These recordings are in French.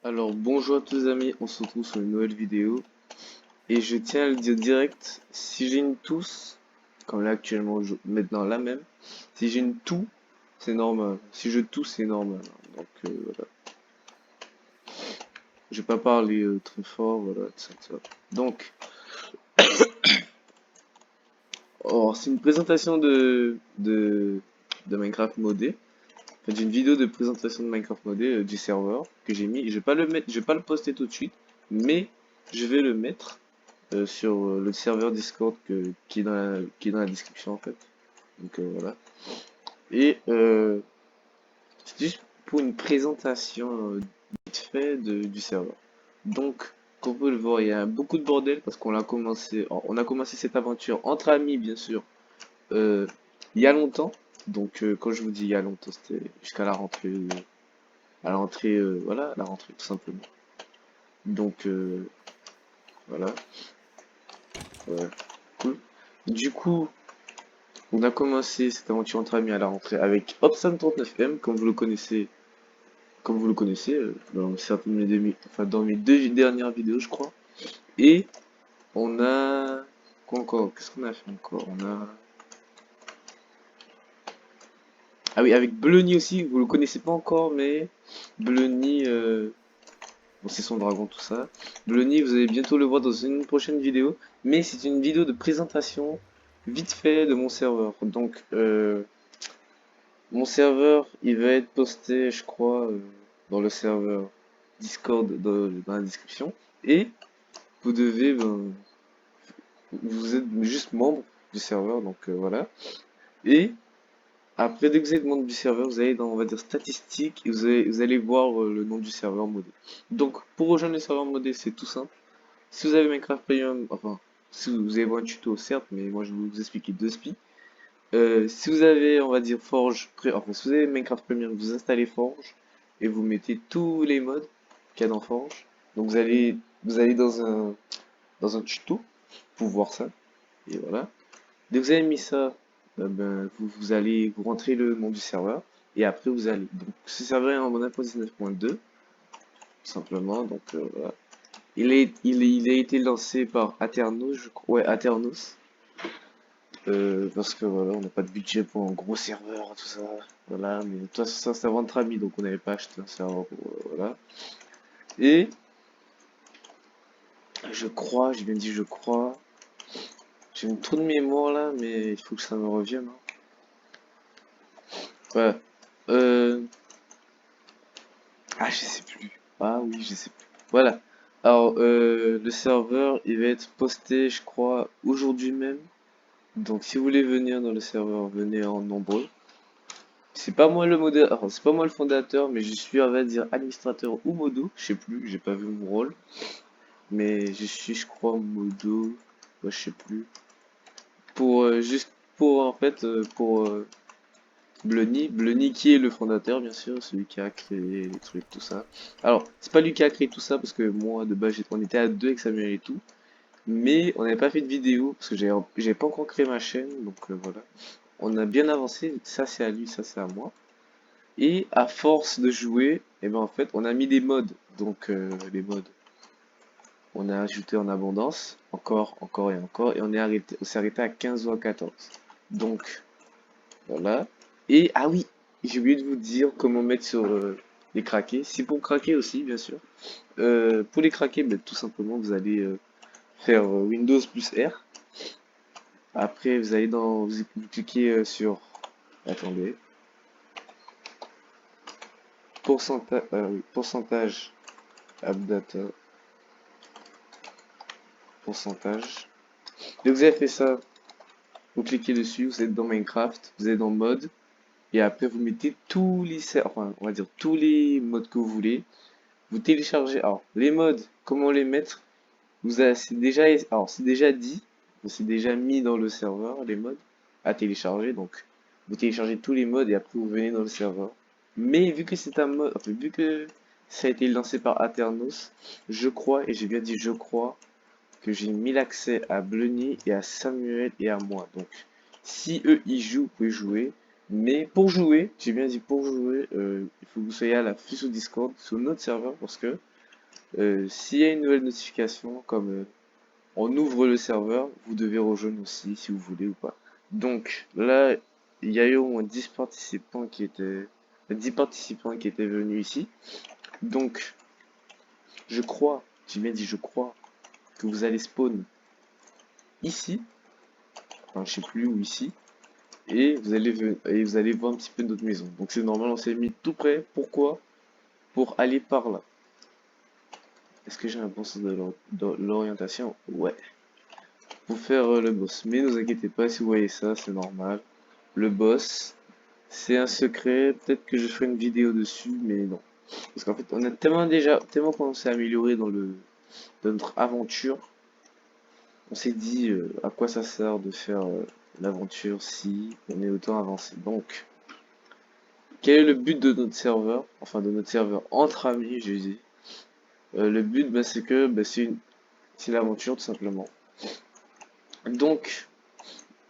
Alors bonjour à tous les amis, on se retrouve sur une nouvelle vidéo et je tiens à le dire direct, si j'ai une tousse, comme là actuellement, maintenant là même, si j'ai une toux, c'est normal, si je tousse c'est normal, donc voilà, je vais pas parler très fort, voilà, etc. Donc, c'est une présentation de Minecraft modé, en fait, j'ai une vidéo de présentation de Minecraft modé du serveur que j'ai mis, je vais pas le mettre, je vais pas le poster tout de suite, mais je vais le mettre sur le serveur Discord qui est dans la description en fait. Donc voilà. Et c'est juste pour une présentation vite fait du serveur. Donc, comme vous pouvez le voir, il y a beaucoup de bordel parce on a commencé cette aventure entre amis bien sûr, euh, il y a longtemps. Donc quand je vous dis il y a longtemps, c'était jusqu'à la rentrée, voilà, la rentrée tout simplement. Donc voilà, ouais, cool. Du coup, on a commencé cette aventure entre amis à la rentrée avec Obsan39M, comme vous le connaissez, dans certaines de enfin dans mes deux dernières vidéos, je crois. Et on a quoi encore? Qu'est-ce qu'on a fait encore? Ah oui, avec Bleuny aussi. Vous le connaissez pas encore, mais Bleuny, bon, c'est son dragon, tout ça. Bleuny, vous allez bientôt le voir dans une prochaine vidéo, mais c'est une vidéo de présentation vite fait de mon serveur. Donc mon serveur, il va être posté, je crois, dans le serveur Discord dans la description. Et vous devez, vous êtes juste membre du serveur, donc voilà. Et après, dès que vous êtes membre du serveur, vous allez dans, on va dire, statistiques, et vous allez voir le nom du serveur modé. Donc, pour rejoindre le serveur modé, c'est tout simple. Si vous avez Minecraft Premium, enfin, si vous avez un tuto, certes, mais moi je vais vous expliquer deux spi. Si vous avez, on va dire, enfin, si vous avez Minecraft Premium, vous installez Forge et vous mettez tous les mods qu'il y a dans Forge. Donc vous allez dans un tuto pour voir ça. Et voilà. Dès que vous avez mis ça, vous allez, vous rentrez le nom du serveur et après vous allez. Donc ce serveur est en 1.19.2, tout simplement. Donc voilà. Il a été lancé par Aternos, je crois. Ouais, Aternos. Parce que voilà, on n'a pas de budget pour un gros serveur, tout ça. Voilà, mais toi, ça, c'est entre amis, donc on n'avait pas acheté un serveur voilà. Et je crois, j'ai bien dit je crois. J'ai une trou de mémoire là, mais il faut que ça me revienne, hein. Voilà. Euh... Ah, je sais plus. Ah oui, je sais plus. Voilà. Alors, le serveur, il va être posté, je crois, aujourd'hui même. Donc, si vous voulez venir dans le serveur, venez en nombreux. C'est pas moi le modérateur, enfin, c'est pas moi le fondateur, mais je suis, on va dire, administrateur ou modo. Je sais plus, j'ai pas vu mon rôle. Mais je suis, je crois, modo. Ouais, je sais plus. Juste pour, en fait, pour Bleuny qui est le fondateur, bien sûr, celui qui a créé les trucs, tout ça. Alors, c'est pas lui qui a créé tout ça, parce que moi, de base, on était à deux avec Samuel et tout. Mais on n'avait pas fait de vidéo, parce que j'avais pas encore créé ma chaîne, donc voilà. On a bien avancé, ça c'est à lui, ça c'est à moi. Et à force de jouer, et ben en fait, on a mis des mods. Donc les mods, on a ajouté en abondance, encore et encore, et on s'est arrêté à 15 ou à 14. Donc voilà. Et ah oui, j'ai oublié de vous dire comment mettre sur les craqués. C'est pour craquer aussi, bien sûr. Pour les craquer, ben, tout simplement, vous allez faire Windows plus R. Après, vous allez vous cliquez sur, attendez, oui, pourcentage AppData, pourcentage. Dès que vous avez fait ça, vous cliquez dessus, vous êtes dans Minecraft, vous êtes dans mode, et après vous mettez enfin, on va dire tous les modes que vous voulez. Vous téléchargez, alors, les modes, comment les mettre? C'est déjà dit, c'est déjà mis dans le serveur, les modes à télécharger. Donc, vous téléchargez tous les modes et après vous venez dans le serveur. Mais vu que c'est un mode, enfin, vu que ça a été lancé par Aternos, je crois, et j'ai bien dit je crois, que j'ai mis l'accès à Bleuny et à Samuel et à moi. Donc, si eux y jouent, vous pouvez jouer. Mais pour jouer, j'ai bien dit pour jouer, il faut que vous soyez à la sur Discord, sur notre serveur, parce que S'il y a une nouvelle notification, comme on ouvre le serveur, vous devez rejoindre aussi si vous voulez ou pas. Donc là, il y a eu au moins 10 participants qui étaient 10 participants qui étaient venus ici. Donc je crois, j'ai bien dit je crois, que vous allez spawn ici, enfin je sais plus où ici, et vous allez voir un petit peu notre maison. Donc c'est normal, on s'est mis tout près. Pourquoi? Pour aller par là. Est-ce que j'ai un bon sens de l'orientation? Ouais. Pour faire le boss. Mais ne vous inquiétez pas, si vous voyez ça, c'est normal. Le boss, c'est un secret. Peut-être que je ferai une vidéo dessus, mais non. Parce qu'en fait, on a tellement commencé à améliorer dans notre aventure. On s'est dit à quoi ça sert de faire l'aventure si on est autant avancé. Donc, quel est le but de notre serveur? Enfin, de notre serveur entre amis, je dis. Le but, bah, c'est que bah, c'est l'aventure tout simplement. Donc,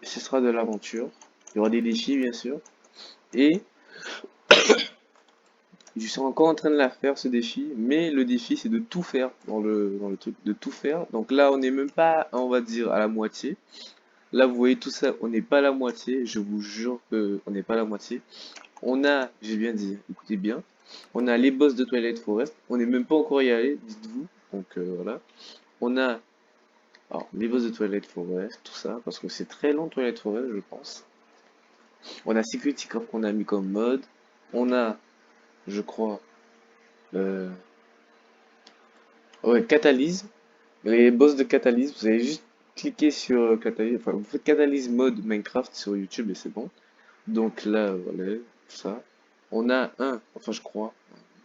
ce sera de l'aventure. Il y aura des défis, bien sûr. Et je suis encore en train de la faire, ce défi. Mais le défi, c'est de tout faire dans le truc. De tout faire. Donc là, on n'est même pas, on va dire, à la moitié. Là, vous voyez tout ça, on n'est pas à la moitié. Je vous jure que on n'est pas à la moitié. On a, j'ai bien dit, écoutez bien. On a les boss de Twilight Forest. On n'est même pas encore y allé, dites-vous. Donc voilà. On a alors, les boss de Twilight Forest, tout ça, parce que c'est très long Twilight Forest, je pense. On a Security Corp qu'on a mis comme mode. On a, je crois, euh, ouais, Catalyse. Les boss de Catalyse, vous allez juste cliquer sur Catalyse. Enfin, vous faites Catalyse mode Minecraft sur YouTube et c'est bon. Donc là, voilà, ça. On a enfin je crois,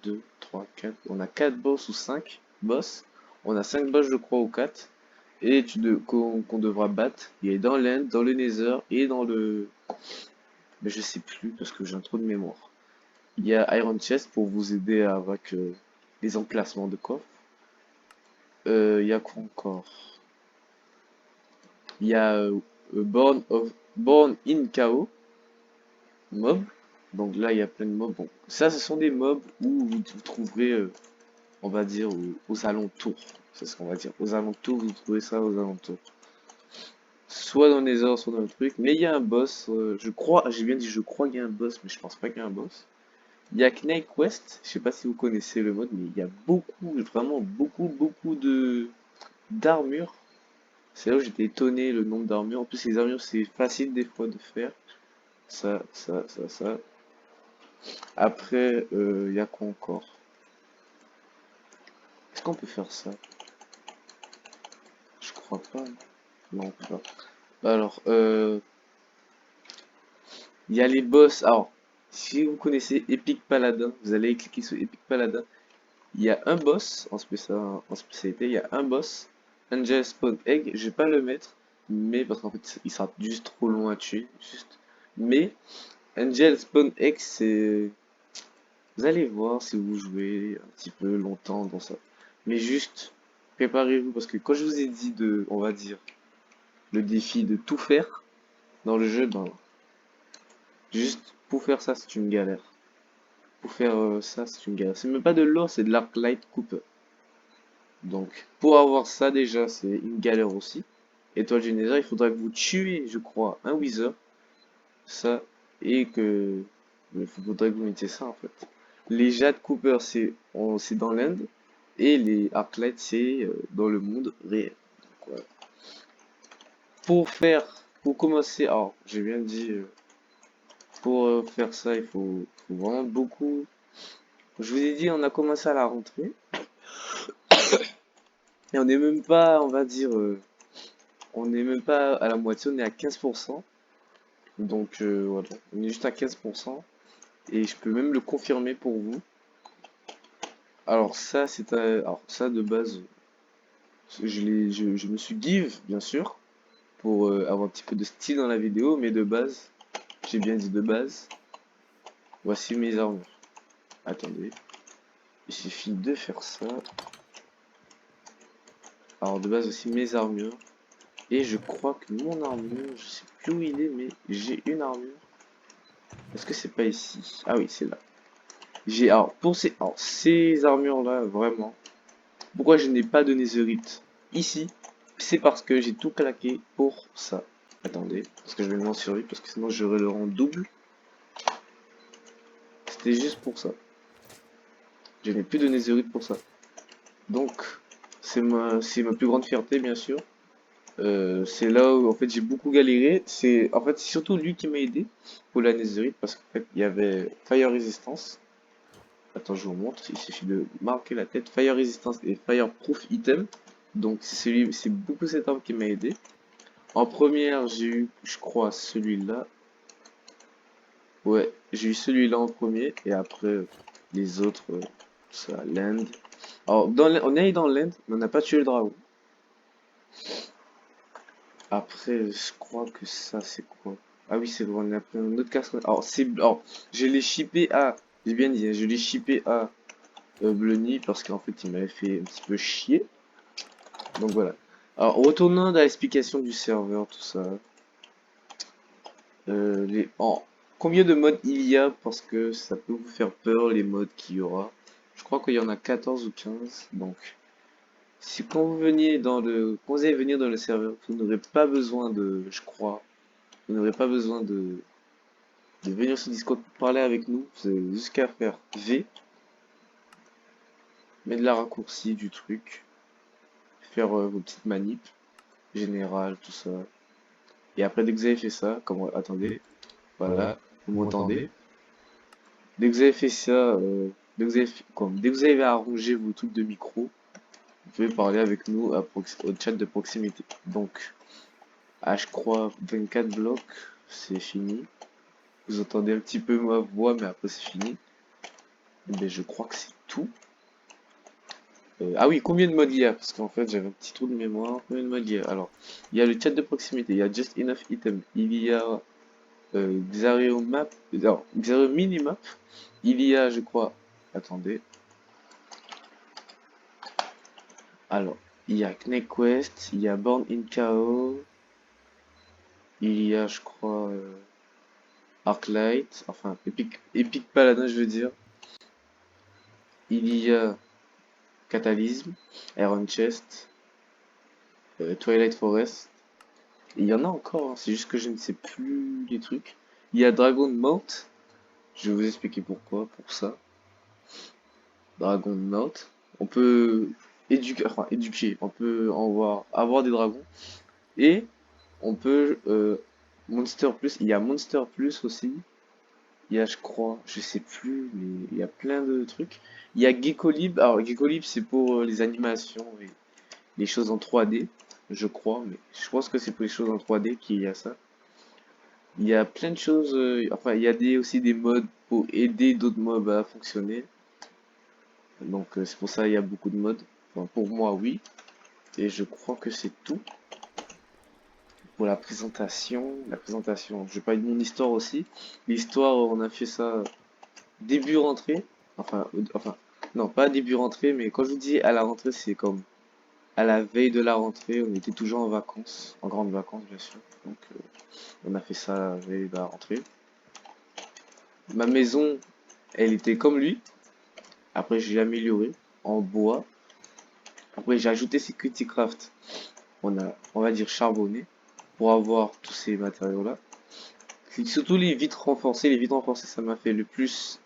2, 3, 4. On a 4 boss ou 5 boss. On a 5 boss, je crois, ou 4. Et qu'on devra battre. Il est dans l'End, dans le Nether et dans le. Mais je sais plus parce que j'ai un trou de mémoire. Il y a Iron Chest pour vous aider avec les emplacements de coffre. Il y a quoi encore? Il y a Born in Chaos mob. Donc là, il y a plein de mobs. Bon, ça, ce sont des mobs où vous trouverez, on va dire, aux alentours. C'est ce qu'on va dire. Aux alentours, vous trouvez ça aux alentours. Soit dans les heures, soit dans le truc. Mais il y a un boss, je crois, j'ai bien dit je crois qu'il y a un boss, mais je pense pas qu'il y a un boss. Il y a Snake Quest, je sais pas si vous connaissez le mode, mais il y a beaucoup, vraiment beaucoup de d'armures. C'est là où j'étais étonné le nombre d'armures. En plus, les armures, c'est facile des fois de faire. Ça. Après, il y a quoi encore? Est-ce qu'on peut faire ça? Je crois pas. Non, on peut pas. Alors, il y a les boss. Alors, si vous connaissez Epic Paladin, vous allez cliquer sur Epic Paladin. Il y a un boss en spécialité. Il y a un boss. Angel Spawn Egg. Je vais pas le mettre, mais parce qu'en fait, il sera juste trop long à tuer. Juste. Mais Angel Spawn Egg, c'est. Vous allez voir si vous jouez un petit peu longtemps dans ça. Mais juste, préparez-vous parce que quand je vous ai dit de, on va dire, le défi de tout faire dans le jeu, ben, juste pour faire ça, c'est une galère. Pour faire ça, c'est une galère. C'est même pas de l'or, c'est de l'Arclight Cooper. Donc, pour avoir ça déjà, c'est une galère aussi. Étoile du Nether, il faudra que vous tuez, je crois, un Wither. Ça, et que. Il faudrait que vous mettiez ça en fait. Les Jade Cooper, c'est dans l'Inde. Et les Arclight, c'est dans le monde réel. Donc, voilà. Pour commencer, alors, j'ai bien dit, pour faire ça, faut vraiment beaucoup. Je vous ai dit, on a commencé à la rentrée. Et on n'est même pas, on va dire, on n'est même pas à la moitié, on est à 15%. Donc voilà, on est juste à 15%. Et je peux même le confirmer pour vous. Alors ça, alors ça de base, je me suis give, bien sûr, pour avoir un petit peu de style dans la vidéo, mais de base, j'ai bien dit de base, voici mes armures. Attendez, il suffit de faire ça. Alors de base aussi mes armures. Et je crois que mon armure, je sais plus où il est, mais j'ai une armure. Est-ce que c'est pas ici? Ah oui, c'est là. Alors ces armures là, vraiment. Pourquoi je n'ai pas de netherite ici? C'est parce que j'ai tout claqué pour ça. Attendez, parce que je vais le mettre en survie, parce que sinon j'aurai le rang double. C'était juste pour ça. Je n'ai plus de netherite pour ça. Donc, c'est ma plus grande fierté, bien sûr. C'est là où en fait j'ai beaucoup galéré. C'est surtout lui qui m'a aidé pour la netherite parce qu'en fait il y avait Fire Resistance. Attends, je vous montre. Il suffit de marquer la tête. Fire Resistance et Fire Proof Item. Donc c'est beaucoup cet arme qui m'a aidé. En première, j'ai eu, je crois, celui-là. Ouais, j'ai eu celui-là en premier et après les autres, ça, l'End. Alors, on est allé dans l'End, mais on n'a pas tué le dragon. Après, je crois que ça, c'est quoi? Ah oui, c'est bon, on a pris un autre casque. Alors, je l'ai shippé à, j'ai bien dit, hein, je l'ai shippé à Blony parce qu'en fait, il m'avait fait un petit peu chier. Donc voilà. Alors, retournant dans l'explication du serveur, tout ça. Combien de modes il y a? Parce que ça peut vous faire peur, les modes qu'il y aura. Je crois qu'il y en a 14 ou 15. Donc, si quand vous allez venir dans le serveur, vous n'aurez pas besoin de, je crois, vous n'aurez pas besoin de venir sur Discord pour parler avec nous. Vous avez juste qu'à faire V, mettre la raccourci du truc, faire vos petites manips, générales, tout ça. Et après, dès que vous avez fait ça, attendez, voilà, vous m'entendez. Dès que vous avez fait ça, dès que vous avez arrangé vos trucs de micro, vous pouvez parler avec nous au chat de proximité. Donc, je crois 24 blocs, c'est fini. Vous entendez un petit peu ma voix, mais après c'est fini. Mais je crois que c'est tout. Ah oui, combien de modes il y a? Parce qu'en fait, j'avais un petit trou de mémoire. Combien de modes il y a? Alors, il y a le chat de proximité, il y a Just Enough Item, il y a Xareo Map, non, Xareo Minimap, il y a, je crois, attendez. Alors, il y a Quest, il y a Born in Chaos, il y a, je crois, Arclight, enfin, Epic Paladin, je veux dire. Il y a Catalysm, Iron Chest, Twilight Forest. Et il y en a encore, hein, c'est juste que je ne sais plus les trucs. Il y a Dragon Mount, je vais vous expliquer pourquoi, pour ça. Dragon Mount. On peut éduquer, on peut avoir des dragons. Et on peut Monster Plus, il y a Monster Plus aussi. Il y a, je crois, je sais plus, mais il y a plein de trucs. Il y a Gekolib. Alors, Gekolib, c'est pour les animations et les choses en 3D, je crois, mais je pense que c'est pour les choses en 3D qu'il y a ça. Il y a plein de choses, enfin, il y a aussi des modes pour aider d'autres mobs à fonctionner. Donc, c'est pour ça qu'il y a beaucoup de modes. Enfin, pour moi, oui. Et je crois que c'est tout pour la présentation. Je vais parler de mon histoire aussi. L'histoire, on a fait ça début rentrée. Enfin, non, pas début rentrée, mais quand je vous dis à la rentrée, c'est comme à la veille de la rentrée. On était toujours en vacances, en grandes vacances, bien sûr. Donc, on a fait ça à la veille de la rentrée. Ma maison, elle était comme lui. Après, j'ai amélioré en bois. Après, j'ai ajouté Security Craft. On va dire charbonné pour avoir tous ces matériaux-là. C'est surtout les vitres renforcées. Les vitres renforcées, ça m'a fait le plus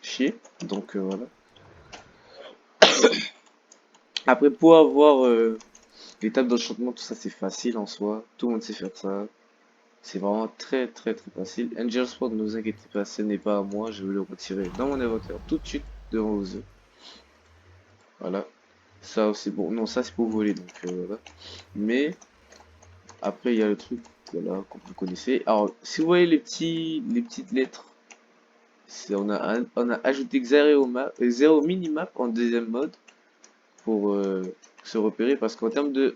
chier. Donc voilà. Après, pour avoir les tables d'enchantement, tout ça, c'est facile en soi. Tout le monde sait faire ça. C'est vraiment très très très facile. Angel Sport, ne vous inquiétez pas, ce n'est pas à moi. Je vais le retirer dans mon inventaire tout de suite devant vos yeux. Voilà. Ça, c'est bon. Non, ça, c'est pour voler. Donc voilà. Mais après, il y a le truc voilà, que vous connaissez. Alors, si vous voyez les petites lettres, on a ajouté Xero Minimap en deuxième mode pour se repérer parce qu'en termes de,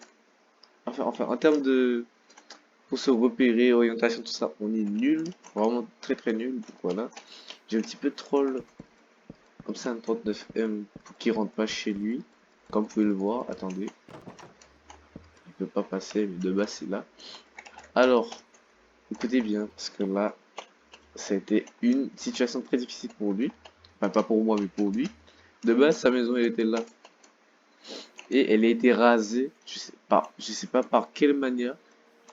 en termes de, pour se repérer, orientation, tout ça, on est nul, vraiment très très nul. Donc voilà, j'ai un petit peu de troll comme ça, un 39M pour qu'il rentre pas chez lui, comme vous pouvez le voir. Attendez, il peut pas passer, mais de base c'est là. Alors, écoutez bien, parce que là, ça a été une situation très difficile pour lui. Enfin, pas pour moi, mais pour lui. De base, sa maison, elle était là. Et elle a été rasée, je sais pas par quelle manière,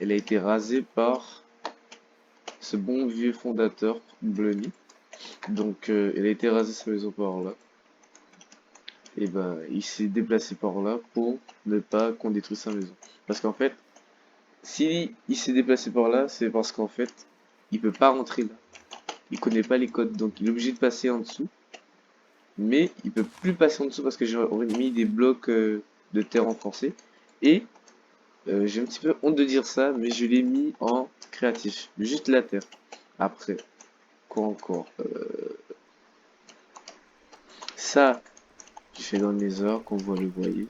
elle a été rasée par ce bon vieux fondateur, Blunny. Donc, elle a été rasée sa maison par là. Et ben, il s'est déplacé par là pour ne pas qu'on détruise sa maison. Parce qu'en fait, si il s'est déplacé par là, c'est parce qu'en fait, il peut pas rentrer là. Il connaît pas les codes, donc il est obligé de passer en dessous. Mais il peut plus passer en dessous parce que j'aurais mis des blocs de terre renforcés. Et j'ai un petit peu honte de dire ça, mais je l'ai mis en créatif. Juste la terre. Après, quoi encore Ça, j'ai fait dans les heures, qu'on voit le voyer.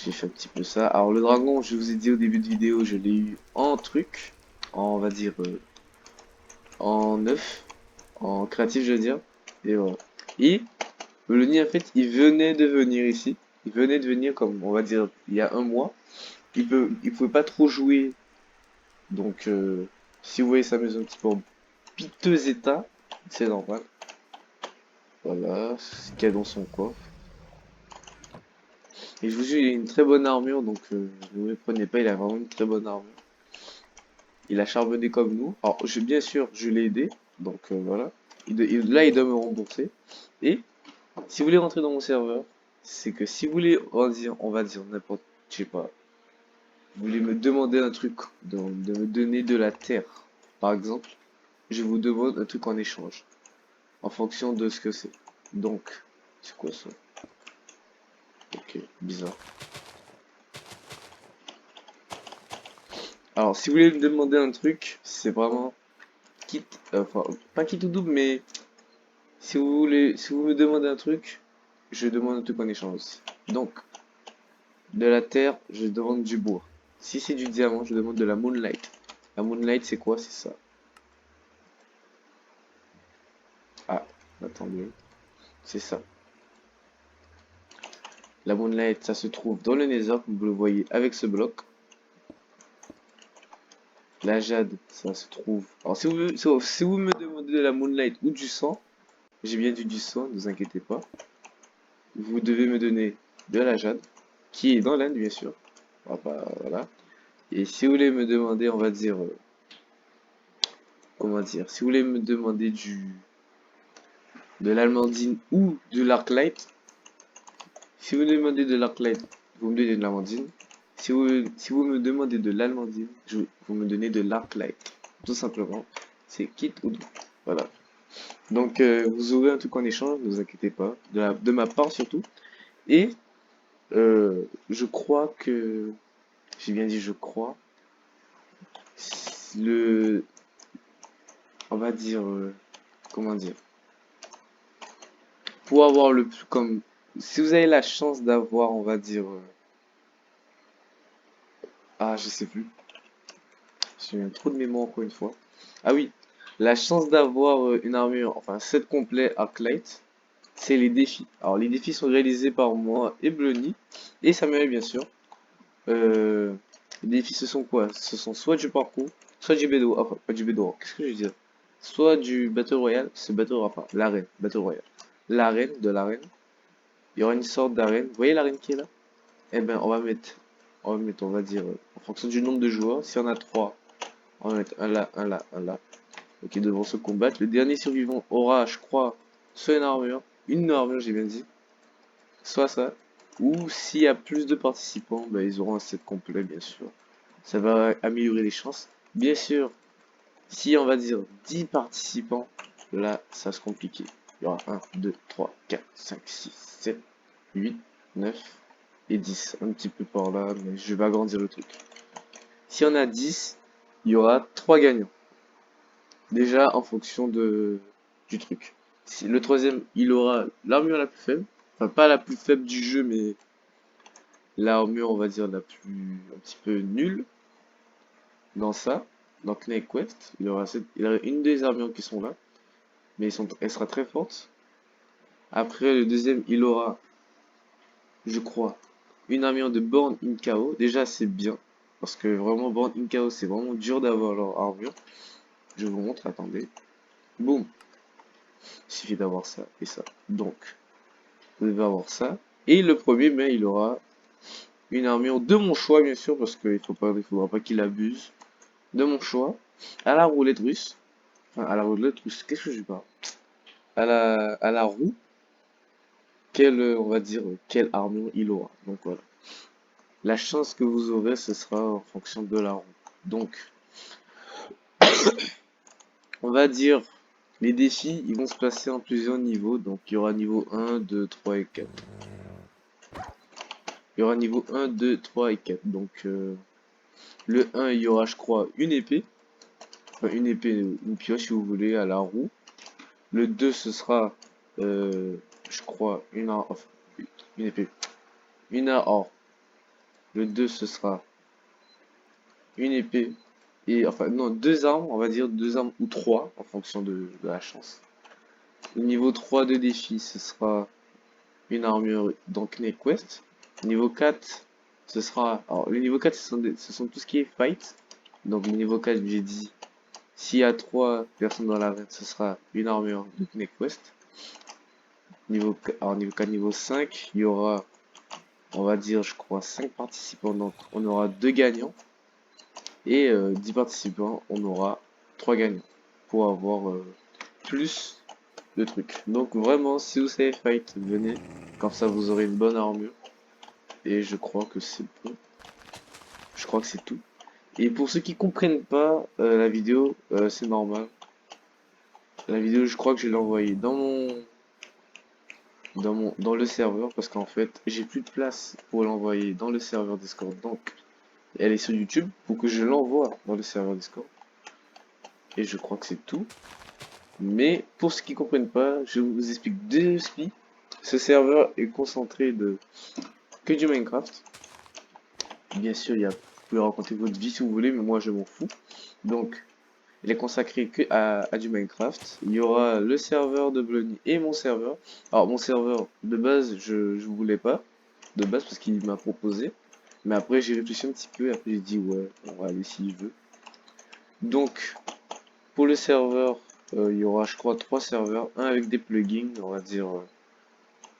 J'ai fait un petit peu ça. Alors le dragon, je vous ai dit au début de vidéo, je l'ai eu en truc. On va dire en neuf. En créatif, je veux dire. Et voilà. Et le nid, en fait, il venait de venir ici. Il venait de venir, comme on va dire, il y a un mois. Il pouvait pas trop jouer. Donc, si vous voyez sa maison un petit peu en piteux état, c'est normal. Voilà, ce qu'il y a dans son coffre. Et je vous jure, il a une très bonne armure, donc ne vous méprenez pas, il a vraiment une très bonne armure. Il a charbonné comme nous. Alors, bien sûr, je l'ai aidé, donc voilà. Là, il doit me rembourser. Et si vous voulez rentrer dans mon serveur, c'est que si vous voulez, on va dire n'importe, je sais pas, vous voulez me demander un truc, de me donner de la terre, par exemple, je vous demande un truc en échange, en fonction de ce que c'est. Donc, c'est quoi ça? Ok, bizarre. Alors, si vous voulez me demander un truc, c'est vraiment quitte, enfin, pas quitte ou double, mais si vous me demandez un truc, je demande un truc en échange aussi. Donc, de la terre, je demande du bois. Si c'est du diamant, je demande de la moonlight. La moonlight, c'est quoi? C'est ça. Ah, attendez, c'est ça. La moonlight, ça se trouve dans le nether, comme vous le voyez avec ce bloc. La jade, ça se trouve. Alors, si vous me demandez de la moonlight ou du sang, j'ai bien dit du sang, ne vous inquiétez pas. Vous devez me donner de la jade, qui est dans l'Inde, bien sûr. Voilà. Et si vous voulez me demander, on va dire, comment dire, si vous voulez me demander de l'almandine ou de l'arclight, si vous me demandez de l'arclight, vous me donnez de l'almandine. Si vous me demandez de l'almandine, vous me donnez de l'arclight. Tout simplement. C'est kit ou double. Voilà. Donc, vous aurez un truc en échange, ne vous inquiétez pas. De ma part surtout. Et, je crois que, j'ai bien dit je crois, le, on va dire, comment dire, pour avoir le plus, comme, si vous avez la chance d'avoir, on va dire, ah, je sais plus. J'ai un trou de mémoire encore une fois. Ah oui, la chance d'avoir une armure, enfin, set complet Arclight, c'est les défis. Alors, les défis sont réalisés par moi et Blunny, et Samuel, bien sûr. Euh, les défis, ce sont quoi? Ce sont soit du parcours, soit du bédo. Enfin, pas du bédo, qu'est-ce que je veux dire? Soit du Battle Royale, c'est Battle Royale, enfin, l'arène, Battle Royale. L'arène, de l'arène. Il y aura une sorte d'arène. Vous voyez l'arène qui est là? Eh ben, on va dire, en fonction du nombre de joueurs, si on a 3, on va mettre un là, un là, un là. Ok, devront se combattre. Le dernier survivant aura, je crois, soit une armure, j'ai bien dit, soit ça. Ou s'il y a plus de participants, ben, ils auront un set complet, bien sûr. Ça va améliorer les chances. Bien sûr, si on va dire 10 participants, là, ça va se compliquer. Il y aura 1, 2, 3, 4, 5, 6, 7, 8, 9 et 10. Un petit peu par là, mais je vais agrandir le truc. Si on a 10, il y aura 3 gagnants. Déjà en fonction du truc. Si le troisième, il aura l'armure la plus faible. Enfin, pas la plus faible du jeu, mais l'armure, on va dire, un petit peu nulle dans ça. Dans Snake Quest, il aura une des armures qui sont là, mais elle sera très forte. Après, le deuxième, il aura, je crois, une armure de Born in KO. Déjà, c'est bien, parce que vraiment, Born in KO, c'est vraiment dur d'avoir leur armure. Je vous montre, attendez. Boum, il suffit d'avoir ça et ça. Donc, vous devez avoir ça. Et le premier, mais il aura une armure de mon choix, bien sûr, parce qu'il faudra pas qu'il abuse. De mon choix. À la roulette russe. Enfin, à la roulette russe, qu'est-ce que je parle? À la roue. On va dire, quelle armure il aura. Donc voilà. La chance que vous aurez, ce sera en fonction de la roue. Donc, on va dire, les défis, ils vont se passer en plusieurs niveaux. Donc, il y aura niveau 1, 2, 3 et 4. Il y aura niveau 1, 2, 3 et 4. Donc, le 1, il y aura, je crois, une épée. Enfin, une épée, une pioche, si vous voulez, à la roue. Le 2, ce sera, je crois, une épée. Une arme. Or, le 2, ce sera une épée. Et, enfin, non, deux armes, on va dire deux armes ou trois, en fonction de la chance. Le niveau 3 de défi, ce sera une armure dans Knee Quest. Niveau 4, ce sera... Alors, le niveau 4, ce sont tout ce qui est fight. Donc, le niveau 4, j'ai dit, s'il y a 3 personnes dans l'arène, ce sera une armure de Knee Quest. Alors, niveau 4, niveau 5, il y aura, on va dire, je crois, 5 participants. Donc, on aura 2 gagnants. Et 10 participants, on aura 3 gagnants. Pour avoir plus de trucs. Donc vraiment, si vous savez fight, venez. Comme ça, vous aurez une bonne armure. Et je crois que c'est bon. Je crois que c'est tout. Et pour ceux qui comprennent pas la vidéo, c'est normal. La vidéo, je crois que je l'ai envoyée dans le serveur parce qu'en fait, j'ai plus de place pour l'envoyer dans le serveur Discord. Donc, elle est sur YouTube pour que je l'envoie dans le serveur Discord. Et je crois que c'est tout. Mais pour ceux qui comprennent pas, je vous explique deux spi. Ce serveur est concentré de que du Minecraft. Bien sûr, vous pouvez raconter votre vie si vous voulez, mais moi je m'en fous. Donc, il est consacré que à du Minecraft. Il y aura le serveur de Blony et mon serveur. Alors, mon serveur, de base, je voulais pas. De base, parce qu'il m'a proposé. Mais après, j'ai réfléchi un petit peu et après, j'ai dit, ouais, on va aller s'il veut. Donc, pour le serveur, il y aura, je crois, 3 serveurs. Un avec des plugins, on va dire,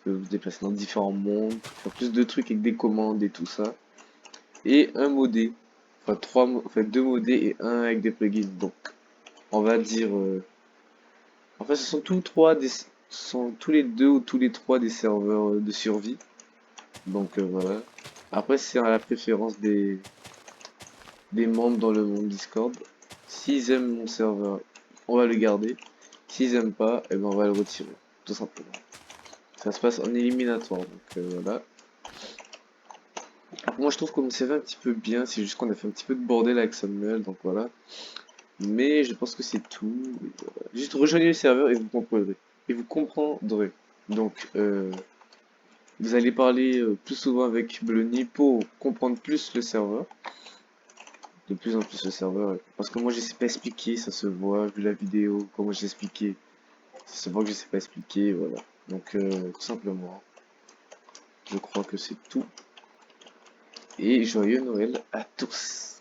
que vous déplacer dans différents mondes, faire plus de trucs avec des commandes et tout ça. Et un modé. Enfin, deux modés et un avec des plugins. Donc, on va dire. En fait, ce sont sont tous les deux ou tous les trois des serveurs de survie. Donc, voilà. Après, c'est à la préférence des membres dans le monde Discord. S'ils aiment mon serveur, on va le garder. S'ils aiment pas, eh ben, on va le retirer. Tout simplement. Ça se passe en éliminatoire. Donc, voilà. Moi je trouve qu'on s'est fait un petit peu bien, c'est juste qu'on a fait un petit peu de bordel avec Samuel, donc voilà. Mais je pense que c'est tout. Et voilà. Juste rejoignez le serveur et vous comprendrez. Et vous comprendrez. Donc vous allez parler plus souvent avec Blony pour comprendre plus le serveur. De plus en plus le serveur. Parce que moi je sais pas expliquer, ça se voit, vu la vidéo, comment j'ai expliqué. Ça se voit que je sais pas expliquer, voilà. Donc tout simplement, je crois que c'est tout. Et joyeux Noël à tous.